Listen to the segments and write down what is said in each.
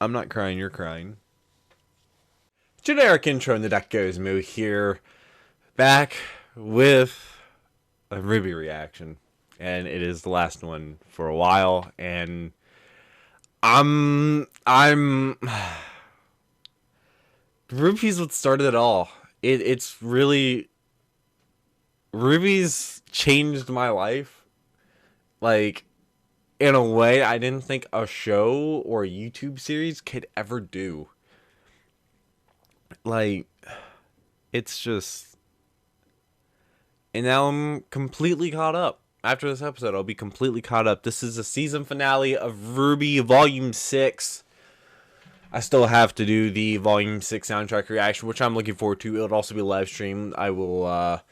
I'm not crying, you're crying. Generic intro in the theduckgoesmoo here, back with a RWBY reaction, and it is the last one for a while, and RWBY's what started it all. It's really, RWBY's changed my life, like, in a way I didn't think a show or a YouTube series could ever do. Like, it's just... And now I'm completely caught up. After this episode, I'll be completely caught up. This is the season finale of RWBY Volume 6. I still have to do the Volume 6 soundtrack reaction, which I'm looking forward to. It'll also be live streamed. I will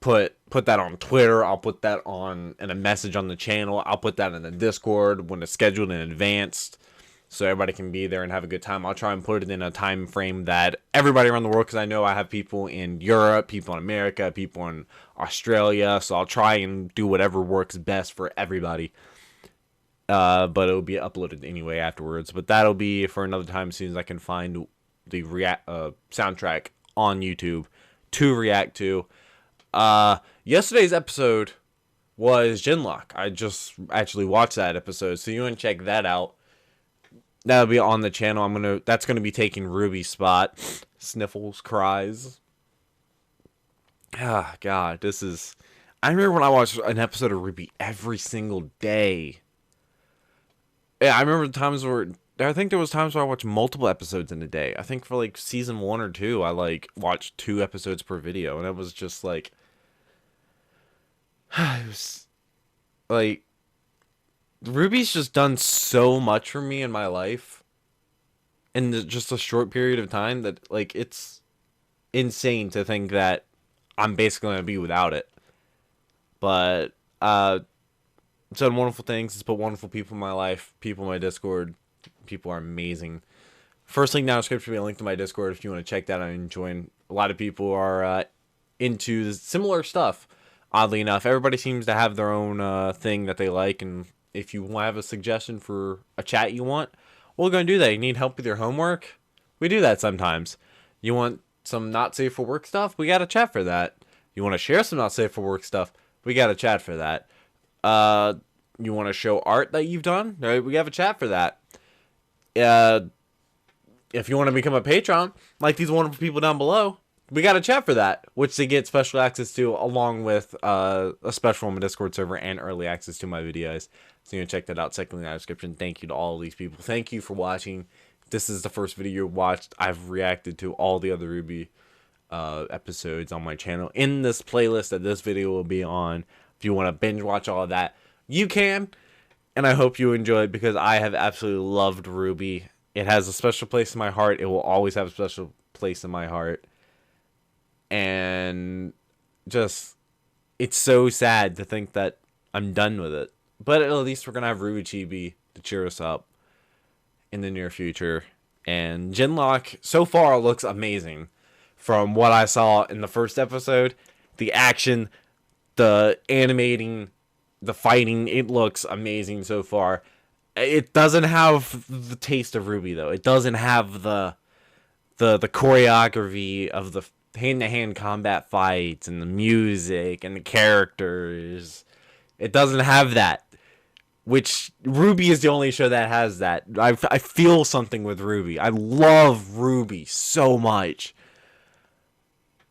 put that on Twitter. I'll put that in a message on the channel. I'll put that in the Discord when it's scheduled in advance, so everybody can be there and have a good time. I'll try and put it in a time frame that everybody around the world, because I know I have people in Europe, people in America, people in Australia, so I'll try and do whatever works best for everybody. But it'll be uploaded anyway afterwards. But that'll be for another time as soon as I can find the soundtrack on YouTube to react to. Yesterday's episode was Jinn. I just actually watched that episode, so you want to check that out. That'll be on the channel. That's gonna be taking RWBY's spot. Sniffles, cries. Ah, God, this is... I remember when I watched an episode of RWBY every single day. Yeah, I remember the times where... I think there was times where I watched multiple episodes in a day. I think for, like, season 1 or 2, I, like, watched 2 episodes per video. And it was just, like... It was... Like... RWBY's just done so much for me in my life in just a short period of time that, like, it's insane to think that I'm basically going to be without it. But, it's done wonderful things. It's put wonderful people in my life, people in my Discord. People are amazing. First link down in the description will be a link to my Discord if you want to check that out and join. A lot of people are into similar stuff, oddly enough. Everybody seems to have their own thing that they like, and if you have a suggestion for a chat you want, we're going to do that. You need help with your homework? We do that sometimes. You want some not safe for work stuff? We got a chat for that. You want to share some not safe for work stuff? We got a chat for that. You want to show art that you've done? Right, we have a chat for that. If you want to become a patron, like these wonderful people down below, we got a chat for that, which they get special access to, along with a special on my Discord server and early access to my videos. So you can check that out. Second link in the description. Thank you to all of these people. Thank you for watching. This is the first video you watched. I've reacted to all the other RWBY episodes on my channel in this playlist that this video will be on. If you want to binge watch all of that, you can. And I hope you enjoy it, because I have absolutely loved RWBY. It has a special place in my heart. It will always have a special place in my heart. And just, it's so sad to think that I'm done with it. But at least we're going to have RWBY Chibi to cheer us up in the near future. And Jinn, so far, looks amazing. From what I saw in the first episode, the action, the animating, the fighting, it looks amazing so far. It doesn't have the taste of RWBY, though. It doesn't have the choreography of the hand-to-hand combat fights and the music and the characters. It doesn't have that, which RWBY is the only show that has that. I feel something with RWBY. I love RWBY so much.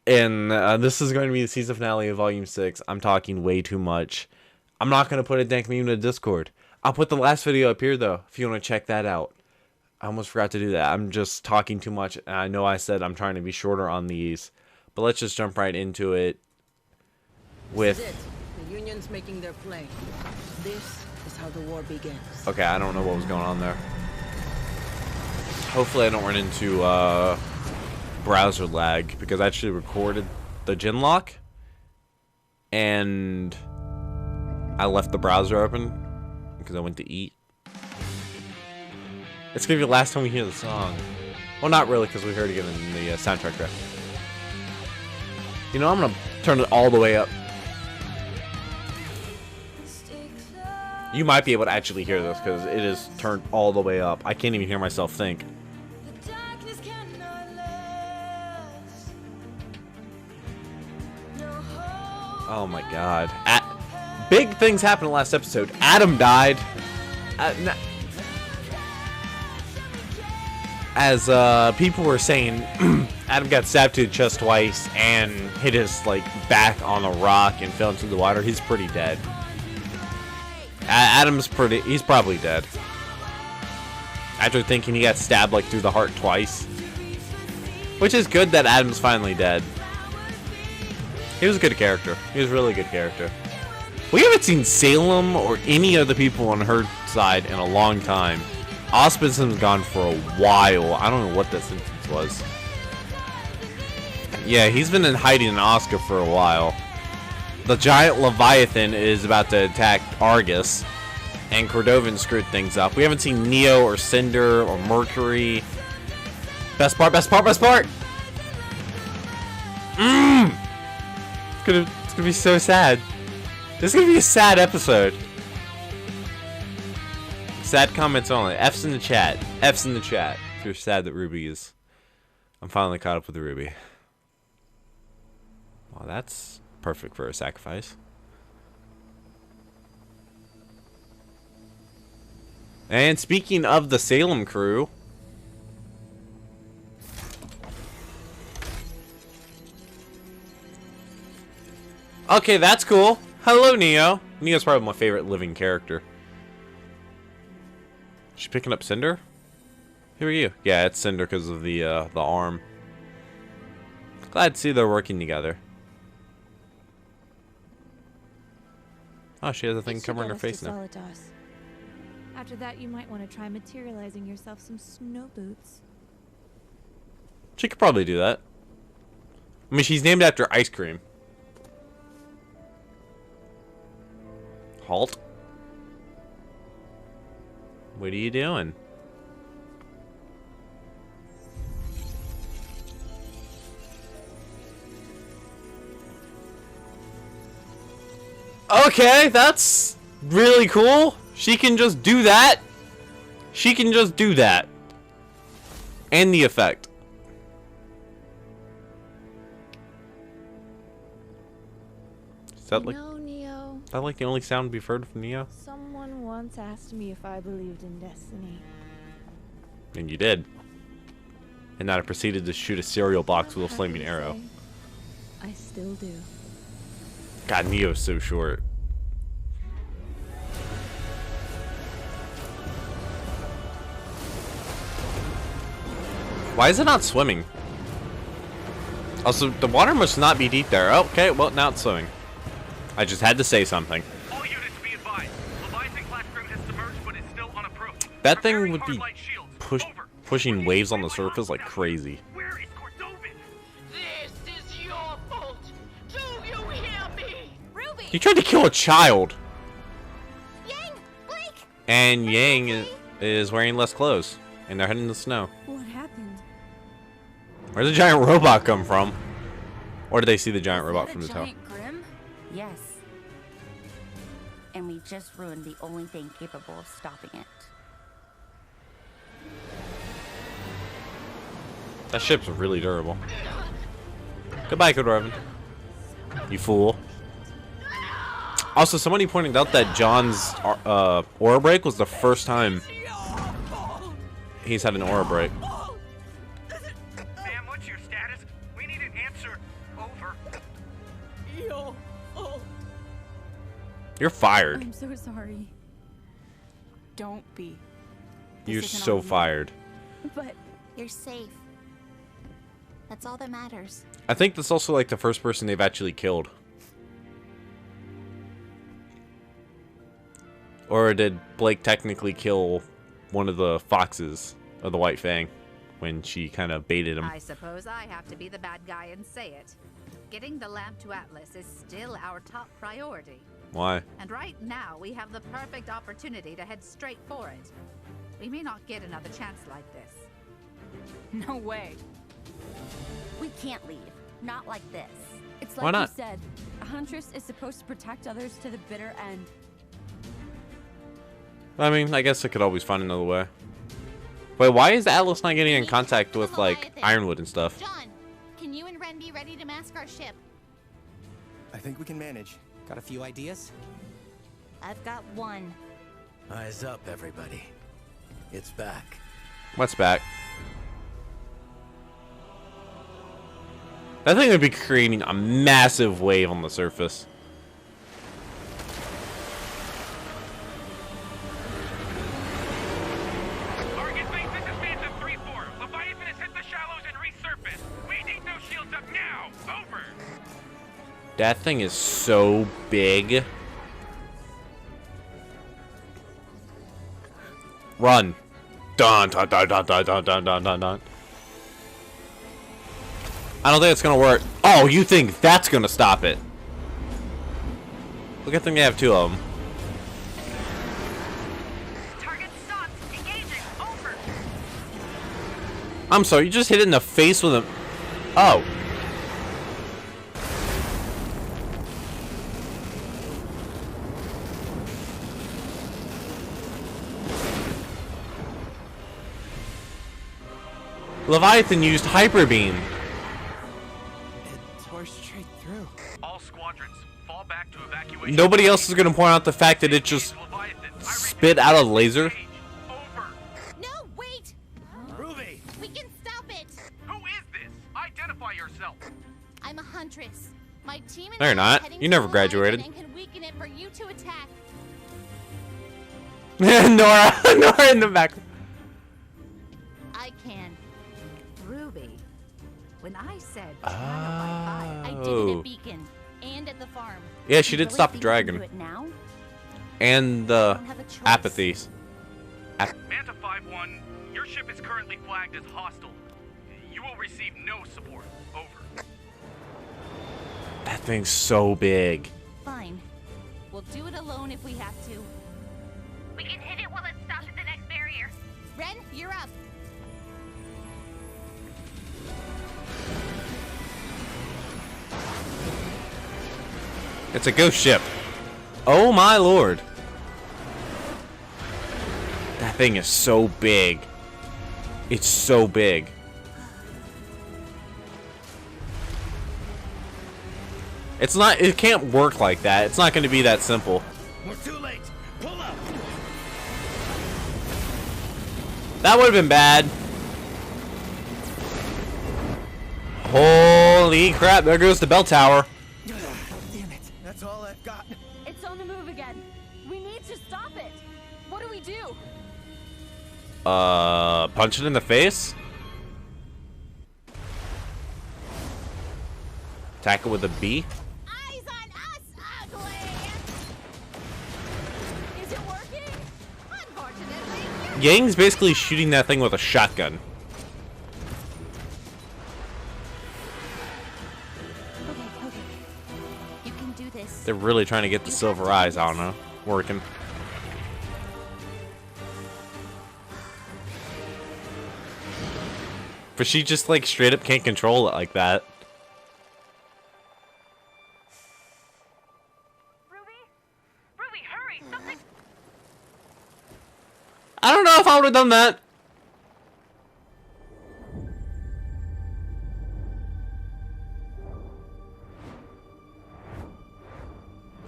And this is going to be the season finale of Volume 6. I'm talking way too much. I'm not going to put a dank meme in the Discord. I'll put the last video up here, though, if you want to check that out. I almost forgot to do that. I'm just talking too much. And I know I said I'm trying to be shorter on these. But let's just jump right into it with... This is it. The Union's making their play. This is how the war begins. Okay, I don't know what was going on there. Hopefully I don't run into browser lag, because I actually recorded the Jinn, and I left the browser open because I went to eat. It's gonna be the last time we hear the song. Well, not really, because we heard it again in the soundtrack track. You know, I'm gonna turn it all the way up. You might be able to actually hear this because it is turned all the way up. I can't even hear myself think. Oh my god. Big things happened in the last episode. Adam died. As people were saying, Adam got stabbed to the chest twice and hit his like back on a rock and fell into the water. He's pretty dead. He's probably dead. After thinking he got stabbed like through the heart twice. Which is good that Adam's finally dead. He was a good character. He was a really good character. We haven't seen Salem or any of the people on her side in a long time. Osmond's gone for a while. I don't know what that sentence was. Yeah, he's been in hiding in Oscar for a while. The giant Leviathan is about to attack Argus, and Cordovan screwed things up. We haven't seen Neo or Cinder or Mercury. Best part, best part, best part! It's gonna be so sad. This is gonna be a sad episode. Sad comments only. F's in the chat. F's in the chat. If you're sad that RWBY is... I'm finally caught up with the RWBY. Well, that's perfect for a sacrifice. And speaking of the Salem crew... Okay, that's cool. Hello, Neo. Neo's probably my favorite living character. She picking up Cinder? Who are you? Yeah, it's Cinder because of the arm. Glad to see they're working together. Oh, she has a thing covering her face now. After that, you might want to try materializing yourself some snow boots. She could probably do that. I mean, she's named after ice cream. Halt. What are you doing? Okay, that's really cool. She can just do that. She can just do that. And the effect. Is that like... Neo. Is that like the only sound we've heard from Neo? Someone once asked me if I believed in destiny. And you did. And then I proceeded to shoot a cereal box with a flaming arrow. I still do. God, Neo's so short. Why is it not swimming? Also, the water must not be deep there. Oh, okay, well, now it's swimming. I just had to say something. All units be advised. Leviathan-class crew has submerged, but is still on approach. That thing would be pushing waves on the surface like crazy. Where is Cordovan? This is your fault. Do you hear me? Ruby! He tried to kill a child. Yang! Blake! And Yang is wearing less clothes. And they're heading in the snow. What happened? Where did the giant robot come from? Or did they see the giant robot from the tower? Yes. And we just ruined the only thing capable of stopping it. That ship's really durable. Goodbye, Cordovan. You fool. Also, somebody pointed out that John's aura break was the first time he's had an aura break. Sam, what's your status? We need an answer. Over. You're fired. I'm so sorry. Don't be. You're so fired. But You're safe. That's all that matters. I think that's also like the first person they've actually killed. Or did Blake technically kill one of the foxes of the White Fang when she kind of baited him? I suppose I have to be the bad guy and say it. Getting the lamp to Atlas is still our top priority. Why? And right now, we have the perfect opportunity to head straight for it. We may not get another chance like this. No way. We can't leave. Not like this. it's Why like not? you said, a huntress is supposed to protect others to the bitter end. I mean, I guess I could always find another way. Wait, why is Atlas not getting in contact with, like, Ironwood and stuff? John, can you and Ren be ready to mask our ship? I think we can manage. Got a few ideas? I've got one. Eyes up, everybody. It's back. What's back? That thing would be creating a massive wave on the surface. Target base is advanced at 3-4. Leviathan has hit the shallows and resurfaced. We need those shields up now. Over. That thing is so big. Run. Dun, dun, dun, dun, dun, dun, dun, dun, dun, dun. I don't think it's gonna work. Oh, you think that's gonna stop it? Look, I think they have two of them. Target stopped. Engaging. Over. I'm sorry, you just hit it in the face with a... Oh. Leviathan used Hyper Beam. It tore straight through. All squadrons, fall back to evacuation. Nobody else is gonna point out the fact that it just spit out a laser. Over. No, wait! RWBY! We can stop it! Who is this? Identify yourself. I'm a huntress. My team and No, you're I are not. heading You to never the graduated. Leviathan and can weaken it for you to attack. Nora in the back. I can. RWBY. When I said I did it Oh. at Beacon and at the farm. Yeah, she You did really stop the think we can dragon. do it now? And I the don't have a choice. apathies. Manta 5-1, your ship is currently flagged as hostile. You will receive no support. Over. That thing's so big. Fine. We'll do it alone if we have to. We can hit it while it stops at the next barrier. Ren, you're up. It's a ghost ship. Oh my lord. That thing is so big. It's so big. It's not, it can't work like that. It's not going to be that simple. We're too late. Pull up. That would have been bad. Holy crap, there goes the bell tower. Damn it. That's all I've got. It's on the move again. We need to stop it. What do we do? Punch it in the face? Attack it with a B? Eyes on us, ugly! Is it working? Unfortunately, Yang's basically shooting that thing with a shotgun. Okay. You can do this. They're really trying to get the silver eyes, I don't know, working. But she just like straight up can't control it like that. RWBY, hurry! Something. I don't know if I would have done that.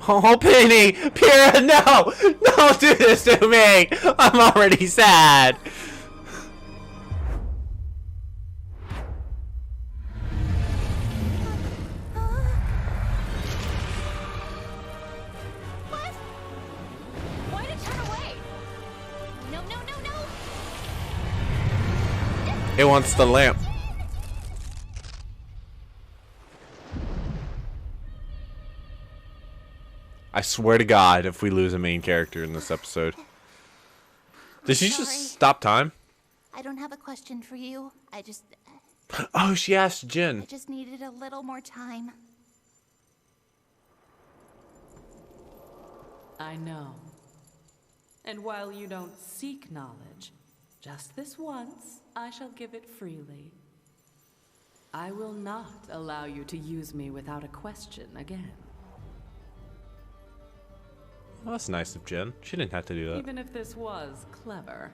Oh, Penny! Pyrrha, no! Don't do this to me! I'm already sad! What? Why did it turn away? No. It wants the lamp. I swear to God, if we lose a main character in this episode. Did she Sorry. just stop time? I don't have a question for you. I just Oh, she asked Jinn. needed a little more time. I know. And while you don't seek knowledge, just this once, I shall give it freely. I will not allow you to use me without a question again. Well, that's nice of Jinn. She didn't have to do that. Even if this was clever.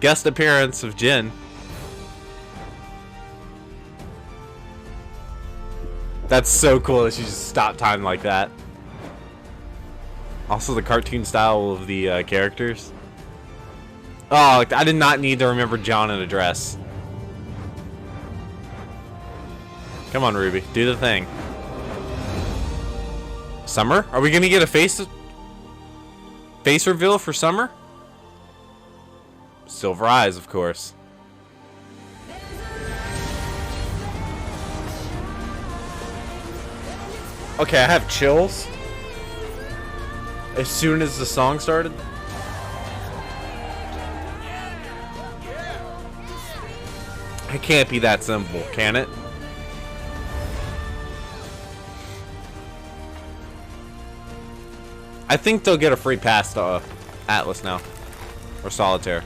Guest appearance of Jinn. That's so cool that she just stopped time like that. Also, the cartoon style of the characters. Oh, I did not need to remember John in a dress. Come on, Ruby, do the thing. Summer? Are we gonna get a face reveal for Summer? Silver eyes, of course. Okay, I have chills. As soon as the song started. It can't be that simple, can it? I think they'll get a free pass to Atlas now. Or Solitaire.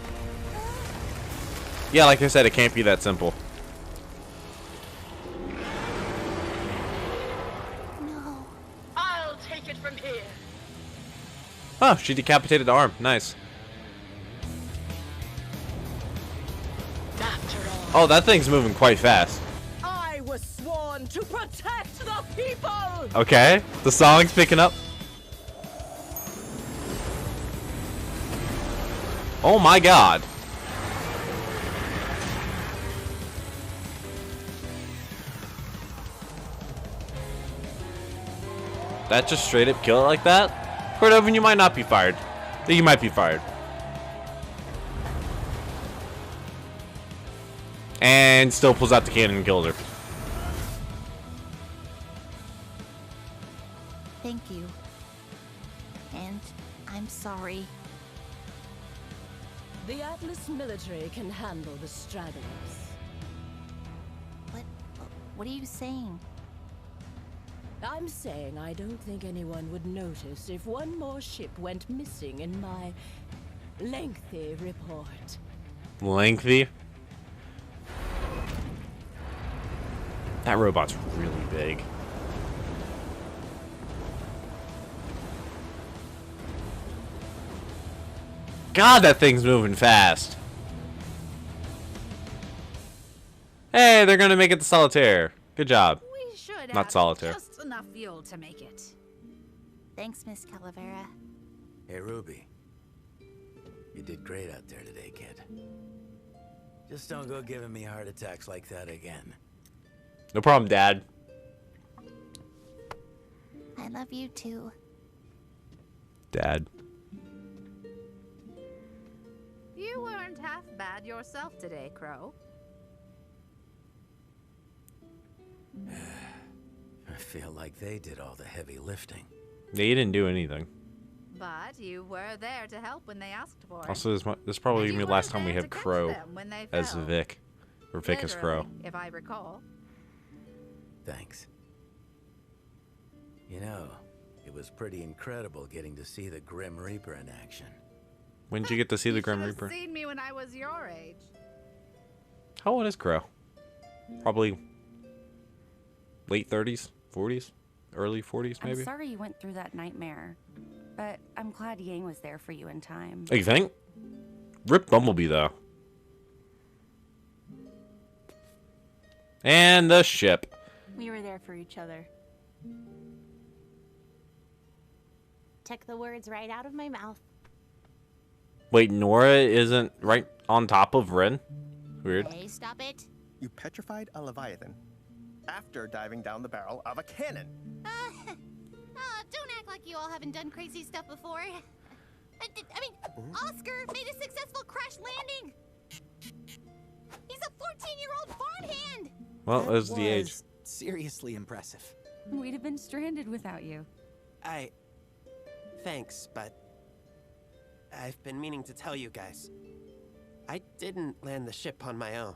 Yeah, like I said, it can't be that simple. No. I'll take it from here. Oh, she decapitated the arm. Nice. After all, Oh, that thing's moving quite fast. I was sworn to protect the people! Okay, the song's picking up. Oh my god. That just straight up kill it like that? Cordovan, you might not be fired. You might be fired. And still pulls out the cannon and kills her. Thank you. And I'm sorry. The Atlas military can handle the stragglers. What are you saying? I'm saying I don't think anyone would notice if one more ship went missing in my lengthy report. Lengthy? That robot's really big. God, that thing's moving fast. Hey, they're gonna make it to Solitaire. Good job. We should Not have Solitaire. just enough fuel to make it. Thanks, Miss Calavera. Hey, Ruby. You did great out there today, kid. Just don't go giving me heart attacks like that again. No problem, Dad. I love you too. Dad. You weren't half bad yourself today, Crow. I feel like they did all the heavy lifting. Yeah, you didn't do anything. But you were there to help when they asked for it. Also, this is probably gonna be the last time we have Crow as fell. Vic. Or Vic as Crow. Literally, if I recall. Thanks. You know, it was pretty incredible getting to see the Grim Reaper in action. When did you get to see the Grim You should Reaper? have seen me when I was your age. How old is Crow? Probably late 30s, 40s, early 40s maybe? I'm sorry you went through that nightmare, but I'm glad Yang was there for you in time. Oh, you think? Rip Bumblebee, though. And the ship. We were there for each other. Took the words right out of my mouth. Wait, Nora isn't right on top of Ren? Weird. Hey, stop it. You petrified a Leviathan after diving down the barrel of a cannon. Don't act like you all haven't done crazy stuff before. I mean, Oscar made a successful crash landing. He's a 14-year-old farmhand. Well, it was the age. Seriously impressive. We'd have been stranded without you. Thanks, but I've been meaning to tell you guys. I didn't land the ship on my own.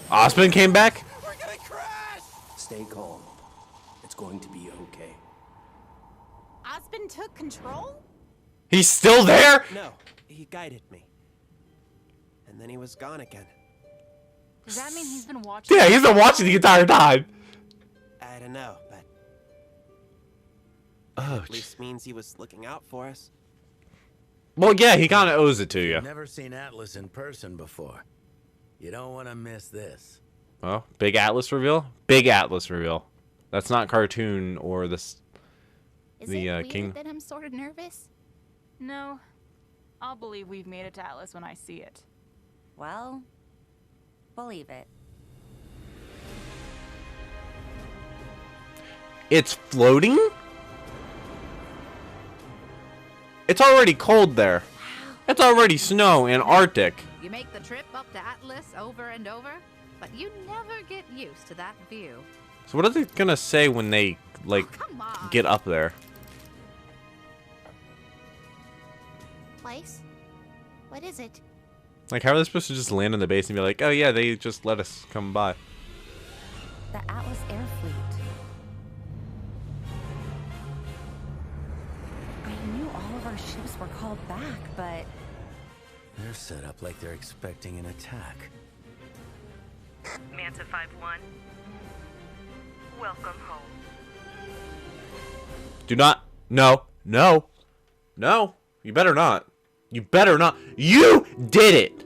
Osmond came back? We're gonna crash! Stay calm. It's going to be okay. Osmond took control? He's still there? No, he guided me. And then he was gone again. Does that mean he's been watching? Yeah, he's been watching the entire time. I don't know, but Oh, at least means he was looking out for us. well, yeah, he kind of owes it to you. Never seen Atlas in person before. You don't want to miss this. Well, big Atlas reveal. Big Atlas reveal. That's not cartoon or this. Is The it weird king. that I'm sort of nervous? No. I'll believe we've made it to Atlas when I see it. Well, believe it. It's floating? It's already cold there. It's already snow in Arctic. You make the trip up to Atlas over and over, but you never get used to that view. So what are they gonna say when they, like, Come on. get up there? Place? What is it? Like, how are they supposed to just land on the base and be like, oh yeah, they just let us come by? The Atlas Air Fleet. I knew all of our ships were called back, but They're set up like they're expecting an attack. Manta 5-1. Welcome home. Do not. No. No. No. You better not. You better not. You did it.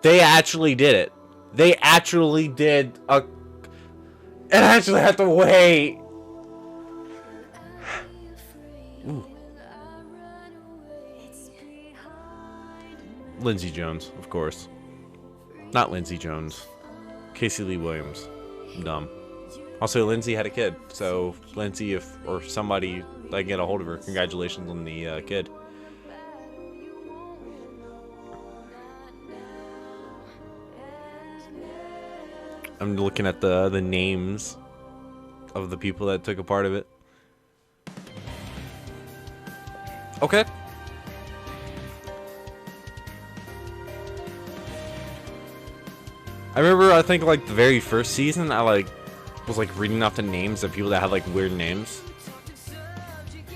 They actually did it. They actually did a... And I actually have to wait. Ooh. Lindsay Jones, of course. Not Lindsay Jones. Casey Lee Williams. I'm dumb. Also, Lindsay had a kid, so Lindsay, if or somebody that can get a hold of her, congratulations on the kid. I'm looking at the names of the people that took a part of it. Okay. I remember, I think, like, the very first season, I, like, was, like, reading off the names of people that had, like, weird names.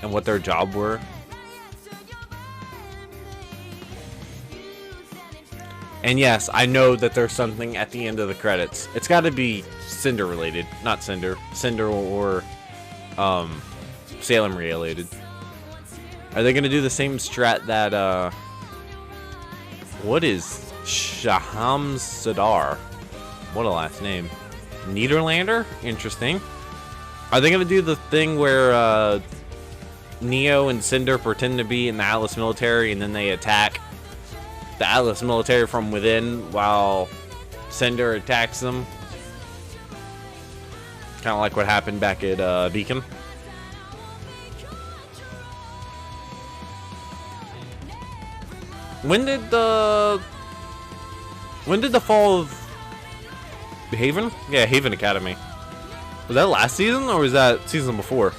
And what their job were. And yes, I know that there's something at the end of the credits. It's got to be Cinder related. Not Cinder. Cinder or, Salem related. Are they going to do the same strat that, what is Shaham Sadar? What a last name. Niederlander? Interesting. Are they going to do the thing where Neo and Cinder pretend to be in the Atlas military and then they attack the Atlas military from within while Cinder attacks them? Kind of like what happened back at Beacon. When did the fall of Haven? Yeah, Haven Academy. Was that last season or was that season before?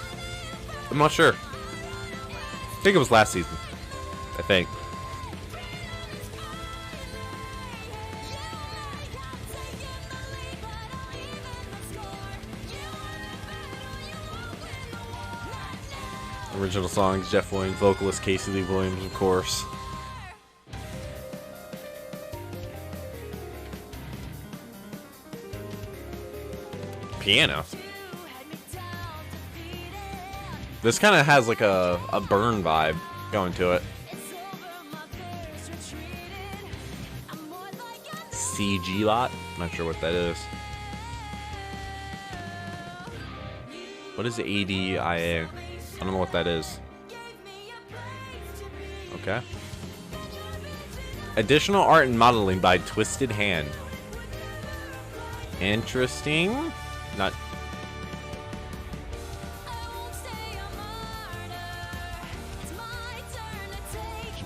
I'm not sure. I think it was last season. I think. Original songs, Jeff Williams, vocalist Casey Lee Williams, of course. Piano. This kind of has like a Burn vibe going to it. CG lot? Not sure what that is. What is ADIA? I don't know what that is. Okay. Additional art and modeling by Twisted Hand. Interesting. Not.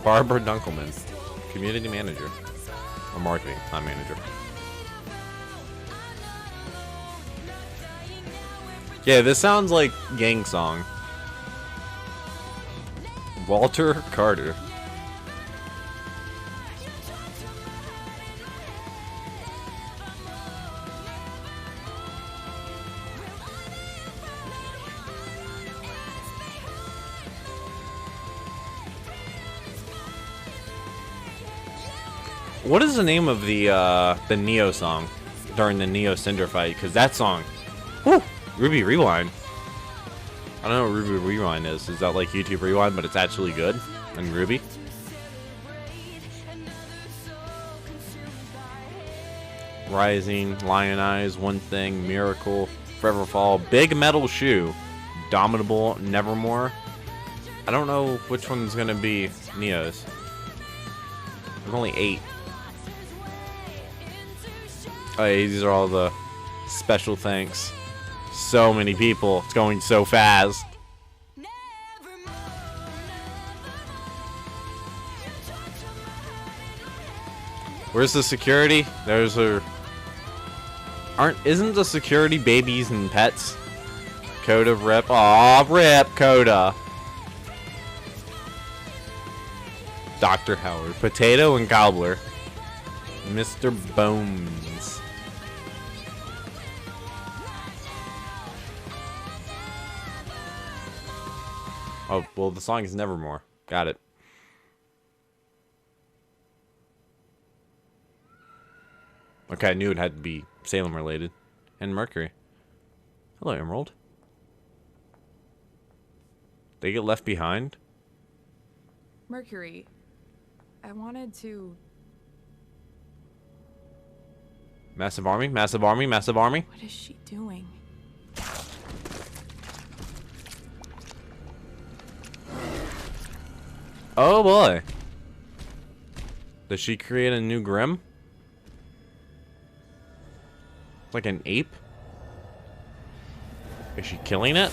Barbara Dunkelman, community manager. Or marketing, not manager. Yeah, this sounds like Gang Song. Walter Carter. What is the name of the Neo song during the Neo Cinder fight? Because that song, whew, RWBY Rewind. I don't know what RWBY Rewind is. Is that like YouTube Rewind, but it's actually good on RWBY? Rising, Lion Eyes, One Thing, Miracle, Forever Fall, Big Metal Shoe, Dominable, Nevermore. I don't know which one's gonna be Neo's. There's only 8. Oh, yeah, these are all the special thanks. So many people. It's going so fast. Where's the security? There's her. Isn't the security babies and pets? Coda, Rip. Aw, Rip, Coda. Dr. Howard. Potato and Gobbler. Mr. Bones. Oh, well, the song is Nevermore. Got it. Okay, I knew it had to be Salem related. And Mercury. Hello, Emerald. They get left behind? Mercury, I wanted to... Massive army, massive army, massive army. What is she doing? Oh boy. Does she create a new Grim? Like an ape? Is she killing it?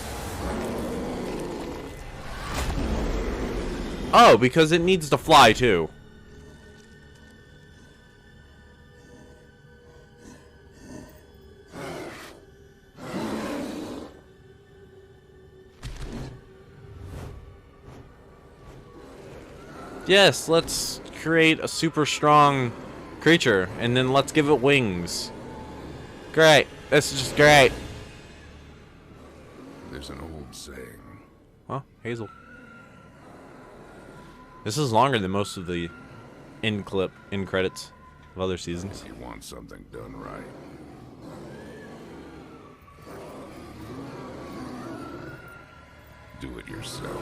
Oh, because it needs to fly too. Yes, let's create a super strong creature and then let's give it wings. Great. This is just great. There's an old saying. Huh? Hazel. This is longer than most of the end credits of other seasons. You want something done right. Do it yourself.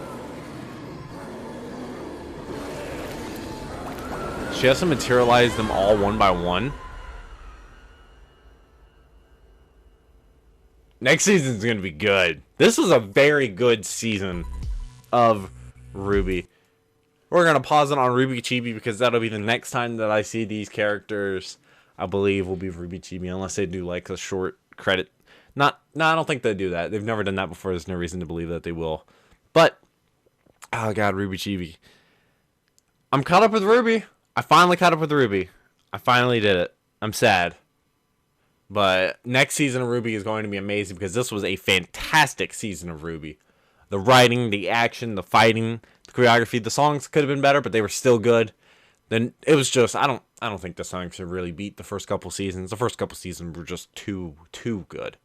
She has to materialize them all one by one. Next season's gonna be good. This was a very good season of RWBY. We're gonna pause it on RWBY Chibi because that'll be the next time that I see these characters. I believe will be RWBY Chibi unless they do like a short credit. No, I don't think they do that. They've never done that before. There's no reason to believe that they will. But oh god, RWBY Chibi. I'm caught up with RWBY. I finally caught up with RWBY. I finally did it. I'm sad. But next season of RWBY is going to be amazing because this was a fantastic season of RWBY. The writing, the action, the fighting, the choreography, the songs could have been better, but they were still good. Then it was just I don't think the songs should really beat the first couple seasons. The first couple seasons were just too good.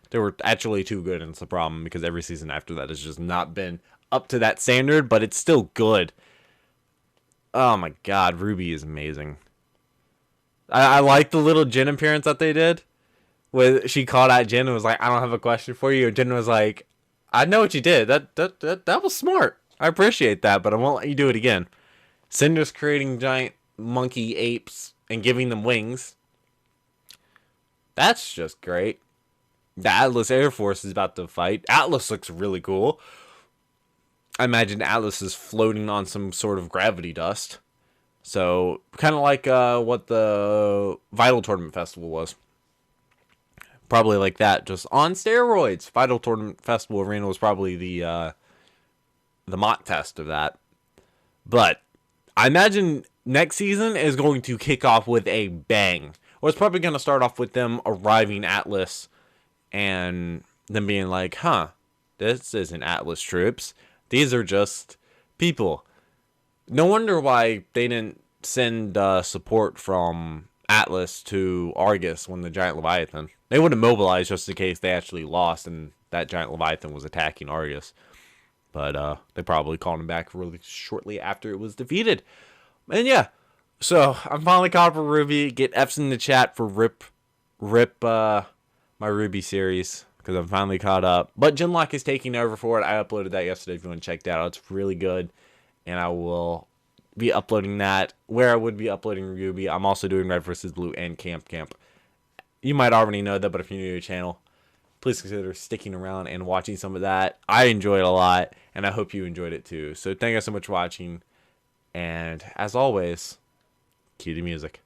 They were actually too good, and it's the problem because every season after that has just not been up to that standard, but it's still good. Oh my god, RWBY is amazing. I like the little Jinn appearance that they did. Where she called out Jinn and was like, I don't have a question for you. And Jinn was like, I know what you did. That was smart. I appreciate that, but I won't let you do it again. Cinder's creating giant monkey apes and giving them wings. That's just great. The Atlas Air Force is about to fight. Atlas looks really cool. I imagine Atlas is floating on some sort of gravity dust. So, kind of like what the Vital Tournament Festival was. Probably like that, just on steroids. Vital Tournament Festival Arena was probably the mock test of that. But, I imagine next season is going to kick off with a bang. Or it's probably going to start off with them arriving Atlas and them being like, huh, this isn't Atlas troops. These are just people. No wonder why they didn't send support from Atlas to Argus when the giant Leviathan. They would have mobilized just in case they actually lost and that giant Leviathan was attacking Argus. But they probably called him back really shortly after it was defeated. And yeah, So I'm finally caught up with RWBY. Get F's in the chat for rip my RWBY series because I'm finally caught up. But Jinn is taking over for it. I uploaded that yesterday if you want to check that out. It's really good. And I will be uploading that where I would be uploading RWBY. I'm also doing Red vs. Blue and Camp. You might already know that, but if you're new to the channel, please consider sticking around and watching some of that. I enjoyed it a lot, and I hope you enjoyed it too. So thank you so much for watching. And as always, cue the music.